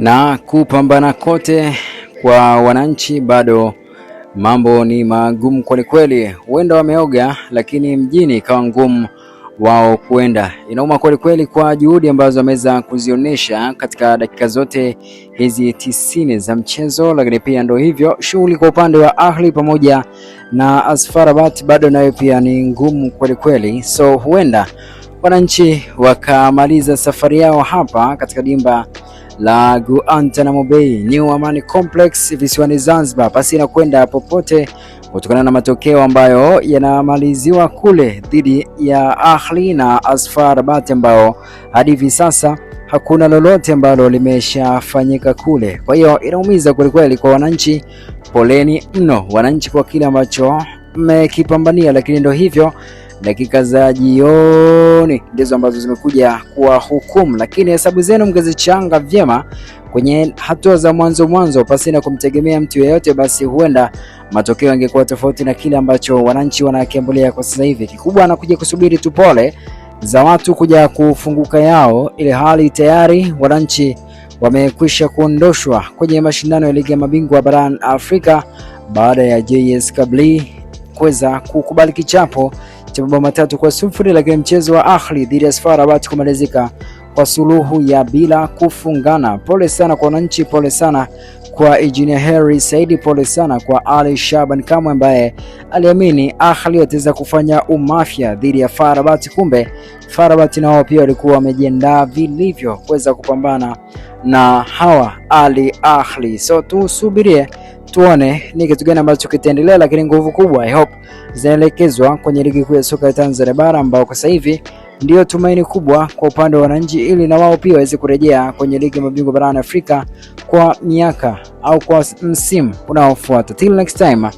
na kupambana kote kwa wananchi bado mambo ni magumu kweli. Huenda wameoga, lakini mjini ikawa ngumu wao kuenda. Inauma kweli kwa juhudi ambazo wameweza kuzionyesha katika dakika zote hizi 90 za mchezo, lakini pia ndio hivyo shughuli kwa upande wa Ahli pamoja na AS FAR Rabat bado nayo pia ni ngumu kweli. So huenda wananchi wakamaliza safari yao hapa katika dimba la Guantanamo Bay New Amani Complex visiwani Zanzibar pasi na kwenda popote kutokana na matokeo ambayo yanamaliziwa kule dhidi ya Ahli na AS FAR Rabat ambao hadi hivi sasa hakuna lolote ambalo limeshafanyika kule. Kwa hiyo inaumiza kweli kwa wananchi. Poleni mno wananchi kwa kile ambacho mmekipambania, lakini ndio hivyo dakika za jioni ndizo ambazo zimekuja kuwa hukumu, lakini hesabu zenu mngezichanga vyema kwenye hatua za mwanzo pasi na kumtegemea mtu yeyote, basi huenda matokeo yangekuwa tofauti na kile ambacho wananchi wanakiambulia kwa sasa hivi. Kikubwa anakuja kusubiri tu pole za watu kuja kufunguka yao, ile hali tayari wananchi wamekwisha kuondoshwa kwenye mashindano ya ligi ya mabingwa barani Afrika baada ya JS Kabylie kuweza kukubali kichapo cha mabao 3-0, lakini mchezo wa Ahli dhidi ya AS FAR Rabat kumalizika kwa suluhu ya bila kufungana. Pole sana kwa wananchi, pole sana kwa Engineer Harry Saidi, pole sana kwa Ali Shaban Kamwe ambaye aliamini Ahli wataweza kufanya umafia dhidi ya FAR Rabat. Kumbe FAR Rabat nao pia walikuwa wamejiandaa vilivyo kuweza kupambana na hawa Ahli. So tusubirie tuone ni kitu gani ambacho kitaendelea, lakini nguvu kubwa I hope zinaelekezwa kwenye ligi kuu ya soka ya Tanzania bara ambao kwa sasa hivi ndio tumaini kubwa kwa upande wa wananchi, ili na wao pia waweze kurejea kwenye ligi ya mabingwa barani Afrika kwa miaka au kwa msimu unaofuata. Till next time.